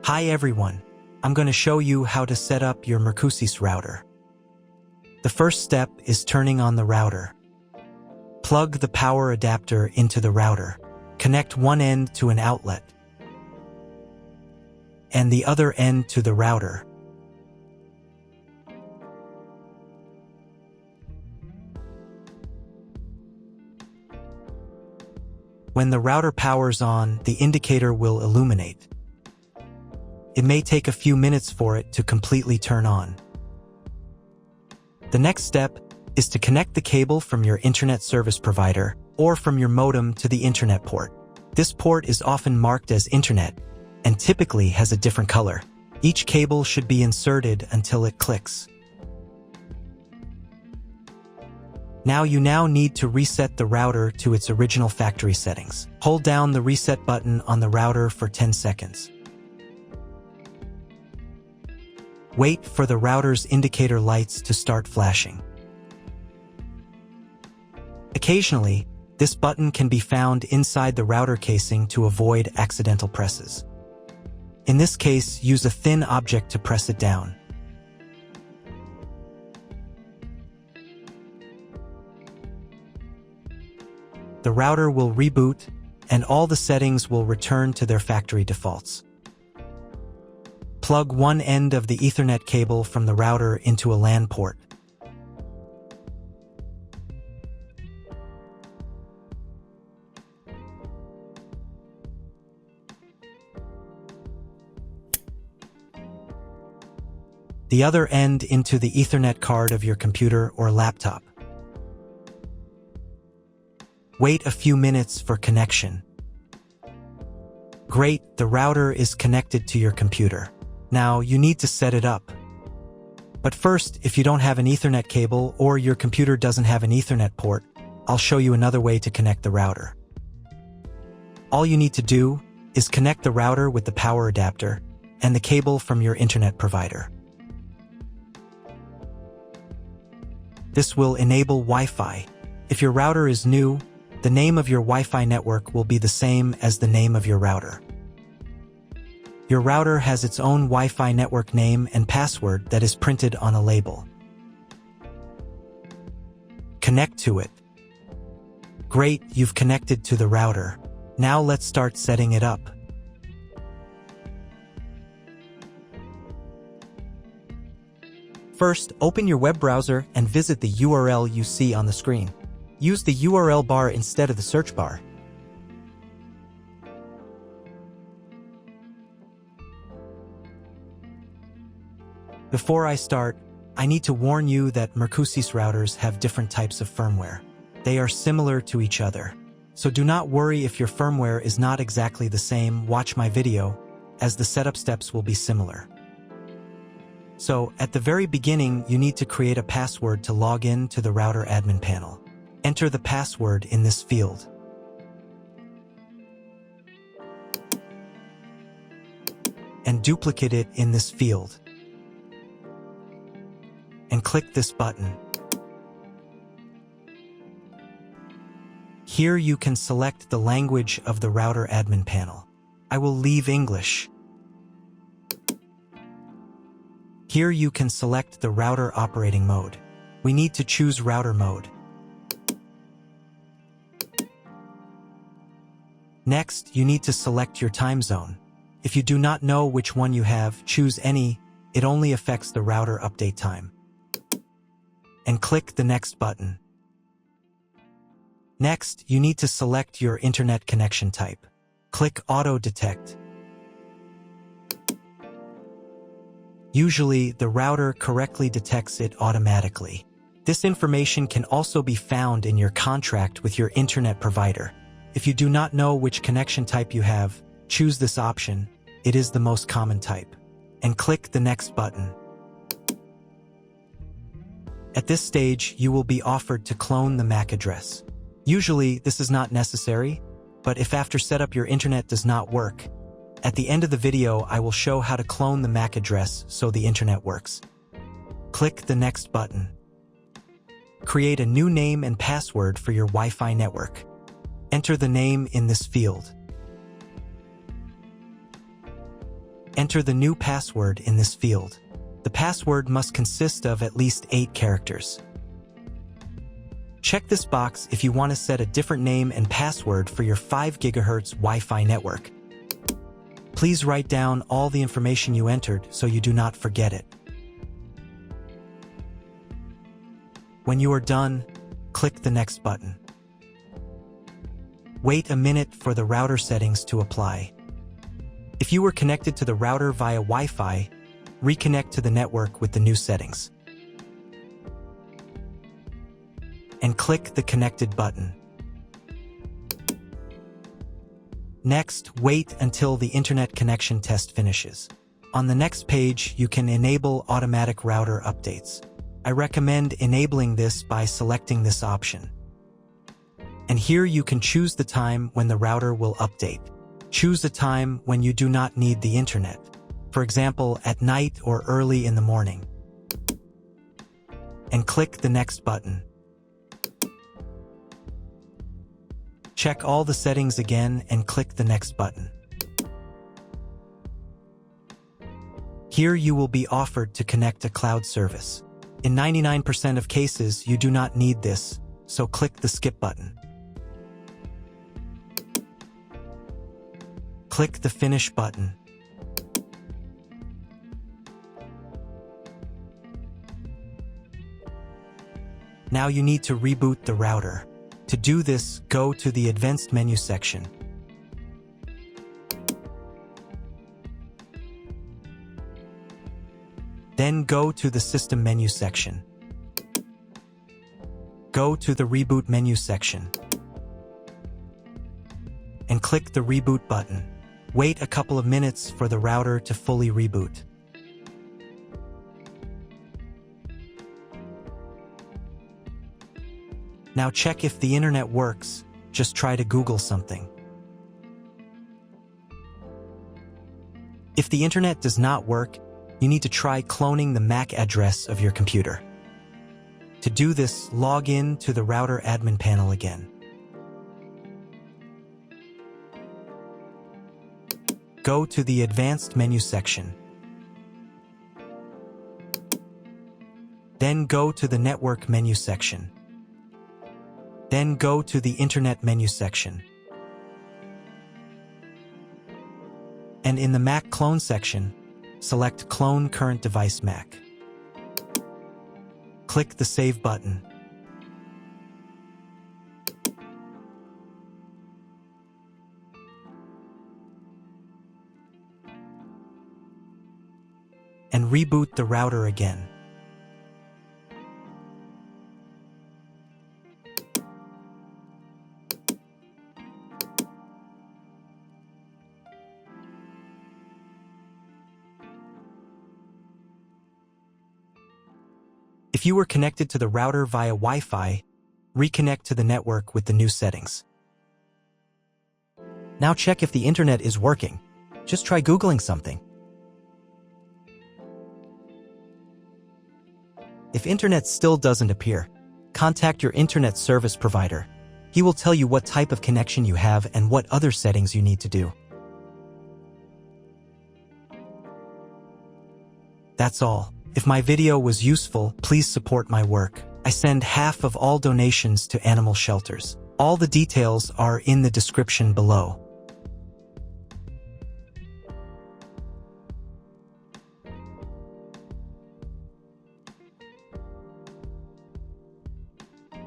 Hi everyone, I'm going to show you how to set up your Mercusys router. The first step is turning on the router. Plug the power adapter into the router. Connect one end to an outlet and the other end to the router. When the router powers on, the indicator will illuminate. It may take a few minutes for it to completely turn on. The next step is to connect the cable from your internet service provider or from your modem to the internet port. This port is often marked as internet and typically has a different color. Each cable should be inserted until it clicks. You now need to reset the router to its original factory settings. Hold down the reset button on the router for 10 seconds. Wait for the router's indicator lights to start flashing. Occasionally, this button can be found inside the router casing to avoid accidental presses. In this case, use a thin object to press it down. The router will reboot, and all the settings will return to their factory defaults. Plug one end of the Ethernet cable from the router into a LAN port. The other end into the Ethernet card of your computer or laptop. Wait a few minutes for connection. Great, the router is connected to your computer. Now you need to set it up. But first, if you don't have an Ethernet cable or your computer doesn't have an Ethernet port, I'll show you another way to connect the router. All you need to do is connect the router with the power adapter and the cable from your internet provider. This will enable Wi-Fi. If your router is new, the name of your Wi-Fi network will be the same as the name of your router. Your router has its own Wi-Fi network name and password that is printed on a label. Connect to it. Great, you've connected to the router. Now let's start setting it up. First, open your web browser and visit the URL you see on the screen. Use the URL bar instead of the search bar. Before I start, I need to warn you that Mercusys routers have different types of firmware. They are similar to each other. So do not worry if your firmware is not exactly the same. Watch my video, as the setup steps will be similar. So, at the very beginning, you need to create a password to log in to the router admin panel. Enter the password in this field. And duplicate it in this field. And click this button. Here you can select the language of the router admin panel. I will leave English. Here you can select the router operating mode. We need to choose router mode. Next, you need to select your time zone. If you do not know which one you have, choose any. It only affects the router update time. And click the next button. Next, you need to select your internet connection type. Click Auto Detect. Usually, the router correctly detects it automatically. This information can also be found in your contract with your internet provider. If you do not know which connection type you have, choose this option. It is the most common type. And click the next button. At this stage, you will be offered to clone the MAC address. Usually, this is not necessary, but if after setup your internet does not work, at the end of the video I will show how to clone the MAC address so the internet works. Click the next button. Create a new name and password for your Wi-Fi network. Enter the name in this field. Enter the new password in this field. The password must consist of at least 8 characters. Check this box if you want to set a different name and password for your 5 GHz Wi-Fi network. Please write down all the information you entered so you do not forget it. When you are done, click the Next button. Wait a minute for the router settings to apply. If you were connected to the router via Wi-Fi, reconnect to the network with the new settings. And click the Connected button. Next, wait until the internet connection test finishes. On the next page, you can enable automatic router updates. I recommend enabling this by selecting this option. And here you can choose the time when the router will update. Choose a time when you do not need the internet. For example, at night or early in the morning. And click the Next button. Check all the settings again and click the Next button. Here you will be offered to connect a cloud service. In 99% of cases, you do not need this, so click the Skip button. Click the Finish button. Now you need to reboot the router. To do this, go to the Advanced menu section. Then go to the System menu section. Go to the Reboot menu section. And click the Reboot button. Wait a couple of minutes for the router to fully reboot. Now check if the internet works. Just try to Google something. If the internet does not work, you need to try cloning the MAC address of your computer. To do this, log in to the router admin panel again. Go to the Advanced menu section. Then go to the Network menu section. Then go to the Internet menu section. And in the Mac Clone section, select Clone Current Device Mac. Click the Save button. And reboot the router again. If you were connected to the router via Wi-Fi, reconnect to the network with the new settings. Now check if the internet is working. Just try Googling something. If internet still doesn't appear, contact your internet service provider. He will tell you what type of connection you have and what other settings you need to do. That's all. If my video was useful, please support my work. I send half of all donations to animal shelters. All the details are in the description below.